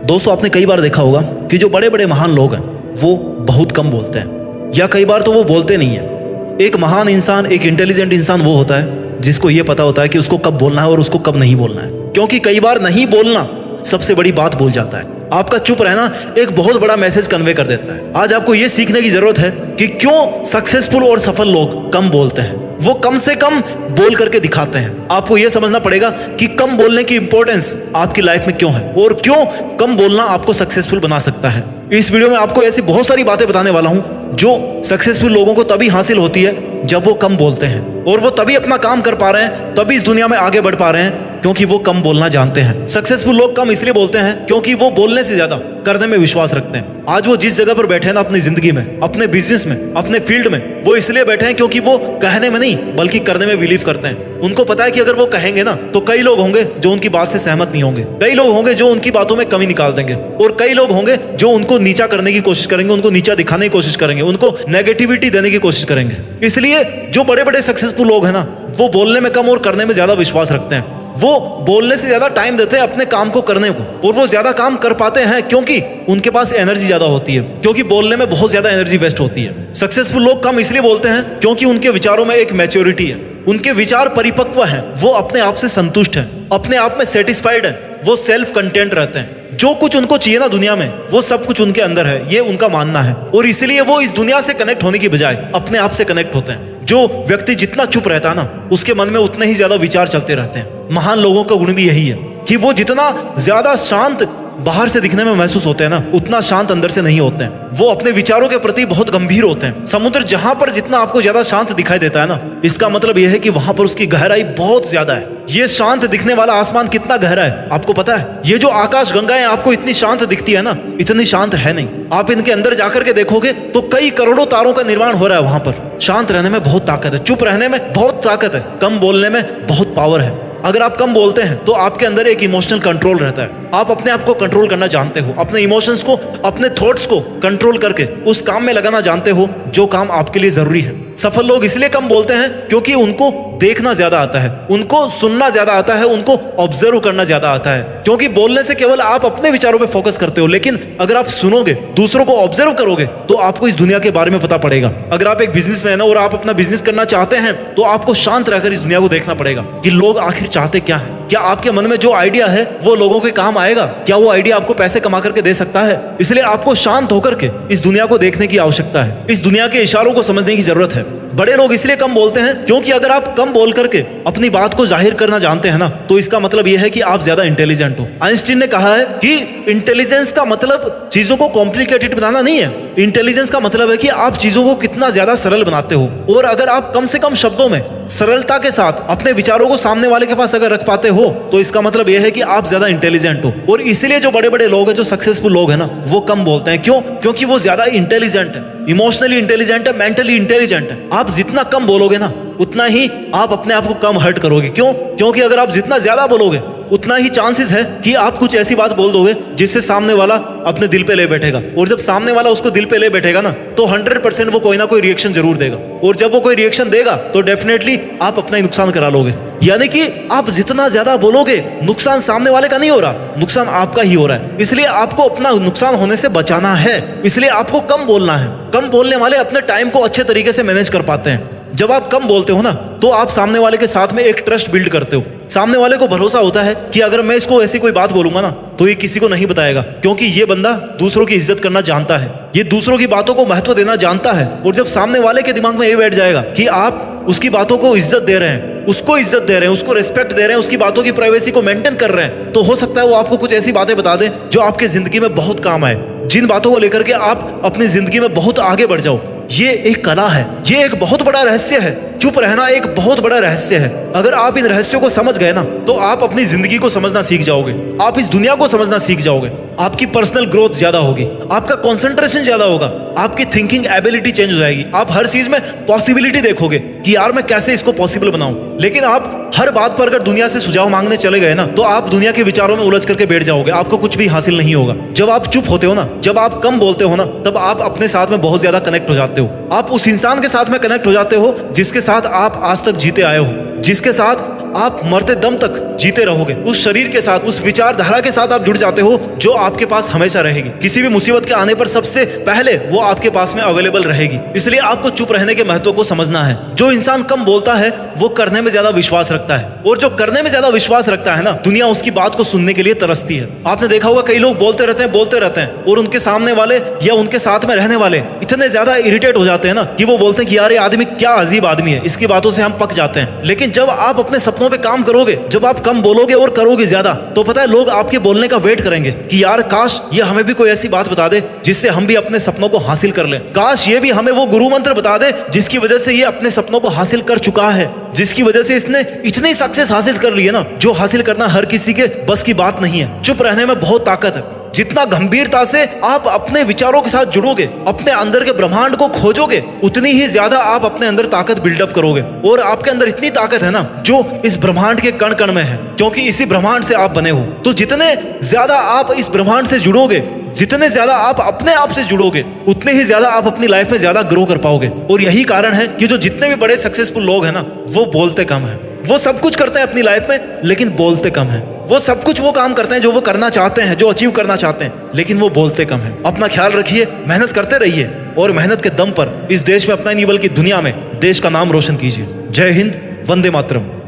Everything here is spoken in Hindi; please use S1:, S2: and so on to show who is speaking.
S1: दोस्तों, आपने कई बार देखा होगा कि जो बड़े बड़े महान लोग हैं वो बहुत कम बोलते हैं, या कई बार तो वो बोलते नहीं है। एक महान इंसान, एक इंटेलिजेंट इंसान वो होता है जिसको ये पता होता है कि उसको कब बोलना है और उसको कब नहीं बोलना है, क्योंकि कई बार नहीं बोलना सबसे बड़ी बात बोल जाता है। आपका चुप रहना एक बहुत बड़ा मैसेज कन्वे कर देता है। आज आपको ये सीखने की जरूरत है कि क्यों सक्सेसफुल और सफल लोग कम बोलते हैं, वो कम से कम बोल करके दिखाते हैं। आपको यह समझना पड़ेगा कि कम बोलने की इंपॉर्टेंस आपकी लाइफ में क्यों है और क्यों कम बोलना आपको सक्सेसफुल बना सकता है। इस वीडियो में आपको ऐसी बहुत सारी बातें बताने वाला हूं जो सक्सेसफुल लोगों को तभी हासिल होती है जब वो कम बोलते हैं, और वो तभी अपना काम कर पा रहे हैं, तभी इस दुनिया में आगे बढ़ पा रहे हैं क्योंकि वो कम बोलना जानते हैं। सक्सेसफुल लोग कम इसलिए बोलते हैं क्योंकि वो बोलने से ज्यादा करने में विश्वास रखते हैं। आज वो जिस जगह पर बैठे हैं ना, अपनी जिंदगी में, अपने बिजनेस में, अपने फील्ड में, वो इसलिए बैठे हैं क्योंकि वो कहने में नहीं बल्कि करने में बिलीव करते हैं। उनको पता है कि अगर वो कहेंगे ना तो कई लोग होंगे जो उनकी बात से सहमत नहीं होंगे, कई लोग होंगे जो उनकी बातों में कमी निकाल देंगे, और कई लोग होंगे जो उनको नीचा करने की कोशिश करेंगे, उनको नीचा दिखाने की कोशिश करेंगे, उनको नेगेटिविटी देने की कोशिश करेंगे। इसलिए जो बड़े बड़े सक्सेसफुल लोग हैं ना, वो बोलने में कम और करने में ज्यादा विश्वास रखते हैं। वो बोलने से ज्यादा टाइम देते हैं अपने काम को करने को, और वो ज्यादा काम कर पाते हैं क्योंकि उनके पास एनर्जी ज्यादा होती है, क्योंकि बोलने में बहुत ज्यादा एनर्जी वेस्ट होती है। सक्सेसफुल लोग कम इसलिए बोलते हैं क्योंकि उनके विचारों में एक मैच्योरिटी है, उनके विचार परिपक्व हैं, वो अपने आप से संतुष्ट हैं, अपने आप में सेटिस्फाइड है, वो सेल्फ कंटेंट रहते हैं। जो कुछ उनको चाहिए ना दुनिया में, वो सब कुछ उनके अंदर है, ये उनका मानना है, और इसलिए वो इस दुनिया से कनेक्ट होने की बजाय अपने आप से कनेक्ट होते हैं। जो व्यक्ति जितना चुप रहता है ना, उसके मन में उतने ही ज्यादा विचार चलते रहते हैं। महान लोगों का गुण भी यही है कि वो जितना ज्यादा शांत बाहर से दिखने में महसूस होते हैं ना, उतना शांत अंदर से नहीं होते हैं। वो अपने विचारों के प्रति बहुत गंभीर होते हैं। समुद्र जहां पर जितना आपको ज्यादा शांत दिखाई देता है ना, इसका मतलब यह है कि वहां पर उसकी गहराई बहुत ज्यादा है। ये शांत दिखने वाला आसमान कितना गहरा है आपको पता है? ये जो आकाश गंगाएं आपको इतनी शांत दिखती है ना, इतनी शांत है नहीं। आप इनके अंदर जाकर के देखोगे तो कई करोड़ों तारों का निर्माण हो रहा है वहां पर। शांत रहने में बहुत ताकत है, चुप रहने में बहुत ताकत है, कम बोलने में बहुत पावर है। अगर आप कम बोलते हैं तो आपके अंदर एक इमोशनल कंट्रोल रहता है। आप अपने आप को कंट्रोल करना जानते हो, अपने इमोशंस को, अपने थॉट्स को कंट्रोल करके उस काम में लगाना जानते हो जो काम आपके लिए जरूरी है। सफल लोग इसलिए कम बोलते हैं क्योंकि उनको देखना ज्यादा आता है, उनको सुनना ज्यादा आता है, उनको ऑब्जर्व करना ज्यादा आता है। क्योंकि बोलने से केवल आप अपने विचारों पे फोकस करते हो, लेकिन अगर आप सुनोगे, दूसरों को ऑब्जर्व करोगे, तो आपको इस दुनिया के बारे में पता पड़ेगा। अगर आप एक बिजनेसमैन हो और आप अपना बिजनेस करना चाहते हैं तो आपको शांत रहकर इस दुनिया को देखना पड़ेगा कि लोग आखिर चाहते क्या है। क्या आपके मन में जो आइडिया है वो लोगों के काम आएगा? क्या वो आइडिया आपको पैसे कमा करके दे सकता है? इसलिए आपको शांत होकर के इस दुनिया को देखने की आवश्यकता है, इस दुनिया के इशारों को समझने की जरूरत है। बड़े लोग इसलिए कम बोलते हैं क्योंकि अगर आप कम बोल करके अपनी बात को जाहिर करना जानते हैं ना, तो इसका मतलब यह है कि आप ज्यादा इंटेलिजेंट हो। आइंस्टीन ने कहा है कि इंटेलिजेंस का मतलब चीजों को कॉम्प्लिकेटेड बनाना नहीं है, इंटेलिजेंस का मतलब है कि आप चीजों को कितना ज्यादा सरल बनाते हो। और अगर आप कम से कम शब्दों में सरलता के साथ अपने विचारों को सामने वाले के पास अगर रख पाते हो, तो इसका मतलब यह है कि आप ज्यादा इंटेलिजेंट हो। और इसलिए जो बड़े बड़े लोग हैं, जो सक्सेसफुल लोग हैं ना, वो कम बोलते हैं। क्यों? क्योंकि वो ज्यादा इंटेलिजेंट है, इमोशनली इंटेलिजेंट है, मेंटली इंटेलिजेंट है। आप जितना कम बोलोगे ना, उतना ही आप अपने आप को कम हर्ट करोगे। क्यों? क्योंकि अगर आप जितना ज्यादा बोलोगे, उतना ही चांसेस है कि आप कुछ ऐसी बात बोल दोगे जिससे सामने वाला अपने दिल पे ले बैठेगा। और जब सामने वाला उसको दिल पे ले बैठेगा ना, तो 100% वो कोई ना कोई रिएक्शन जरूर देगा, और जब वो कोई रिएक्शन देगा तो डेफिनेटली आप अपना ही नुकसान करा लोगे। यानी कि आप जितना ज्यादा बोलोगे, नुकसान सामने वाले का नहीं हो रहा, नुकसान आपका ही हो रहा है। इसलिए आपको अपना नुकसान होने से बचाना है, इसलिए आपको कम बोलना है। कम बोलने वाले अपने टाइम को अच्छे तरीके से मैनेज कर पाते हैं। जब आप कम बोलते हो ना, तो आप सामने वाले के साथ में एक ट्रस्ट बिल्ड करते हो। सामने वाले को भरोसा होता है कि अगर मैं इसको ऐसी कोई बात बोलूंगा ना, तो ये किसी को नहीं बताएगा, क्योंकि ये बंदा दूसरों की इज्जत करना जानता है, ये दूसरों की बातों को महत्व देना जानता है। और जब सामने वाले के दिमाग में ये बैठ जाएगा कि आप उसकी बातों को इज्जत दे रहे हैं, उसको इज्जत दे रहे हैं, उसको रिस्पेक्ट दे रहे हैं, उसकी बातों की प्राइवेसी को मेंटेन कर रहे हैं, तो हो सकता है वो आपको कुछ ऐसी बातें बता दे जो आपकी जिंदगी में बहुत काम आए, जिन बातों को लेकर के आप अपनी जिंदगी में बहुत आगे बढ़ जाओ। ये एक कला है, ये एक बहुत बड़ा रहस्य है। चुप रहना एक बहुत बड़ा रहस्य है। अगर आप इन रहस्यों को समझ गए ना, तो आप अपनी जिंदगी को समझना सीख जाओगे, आप इस दुनिया को समझना सीख जाओगे, आपकी पर्सनल ग्रोथ ज्यादा होगी, आपका कंसंट्रेशन ज्यादा होगा, आपकी थिंकिंग एबिलिटी चेंज हो जाएगी। आप हर चीज में पॉसिबिलिटी देखोगे कि यार मैं कैसे इसको पॉसिबल बनाऊं। लेकिन आप हर बात पर अगर दुनिया से सुझाव मांगने चले गए ना, तो आप दुनिया के विचारों में उलझ करके बैठ जाओगे, आपको कुछ भी हासिल नहीं होगा। जब आप चुप होते हो ना, जब आप कम बोलते हो ना, तब आप अपने साथ में बहुत ज्यादा कनेक्ट हो जाते हो। आप उस इंसान के साथ में कनेक्ट हो जाते हो जिसके साथ आप आज तक जीते आए हो, जिसके साथ आप मरते दम तक जीते रहोगे। उस शरीर के साथ, उस विचारधारा के साथ आप जुड़ जाते हो जो आपके पास हमेशा रहेगी। किसी भी मुसीबत के आने पर सबसे पहले वो आपके पास में अवेलेबल रहेगी। इसलिए आपको चुप रहने के महत्व को समझना है। जो इंसान कम बोलता है वो करने में ज्यादा विश्वास रखता है, और जो करने में ज्यादा विश्वास रखता है ना, दुनिया उसकी बात को सुनने के लिए तरसती है। आपने देखा होगा कई लोग बोलते रहते हैं और उनके सामने वाले या उनके साथ में रहने वाले इतने ज्यादा इरिटेट हो जाते हैं ना कि वो बोलते हैं कि यार ये आदमी क्या अजीब आदमी है, इसकी बातों से हम पक जाते हैं। लेकिन जब आप अपने सपनों पे काम करोगे, जब आप कम बोलोगे और करोगे ज्यादा, तो पता है लोग आपके बोलने का वेट करेंगे कि यार काश ये हमें भी कोई ऐसी बात बता दे जिससे हम भी अपने सपनों को हासिल कर लें। काश ये भी हमें वो गुरु मंत्र बता दे जिसकी वजह से ये अपने सपनों को हासिल कर चुका है, जिसकी वजह से इसने इतनी सक्सेस हासिल कर ली है ना, जो हासिल करना हर किसी के बस की बात नहीं है। चुप रहने में बहुत ताकत है। जितना गंभीरता से आप अपने विचारों के साथ जुड़ोगे, अपने अंदर के ब्रह्मांड को खोजोगे, उतनी ही ज्यादा आप अपने अंदर ताकत बिल्डअप करोगे। और आपके अंदर इतनी ताकत है ना जो इस ब्रह्मांड के कण कण में है, क्योंकि इसी ब्रह्मांड से आप बने हो। तो जितने ज्यादा आप इस ब्रह्मांड से जुड़ोगे, जितने ज्यादा आप अपने आप से जुड़ोगे, उतने ही ज्यादा आप अपनी लाइफ में ज्यादा ग्रो कर पाओगे। और यही कारण है कि जो जितने भी बड़े सक्सेसफुल लोग हैं ना, वो बोलते कम है। वो सब कुछ करते हैं अपनी लाइफ में लेकिन बोलते कम है। वो सब कुछ वो काम करते हैं जो वो करना चाहते हैं, जो अचीव करना चाहते हैं, लेकिन वो बोलते कम है। अपना ख्याल रखिए, मेहनत करते रहिए और मेहनत के दम पर इस देश में अपना नहीं बल्कि दुनिया में देश का नाम रोशन कीजिए। जय हिंद, वंदे मातरम।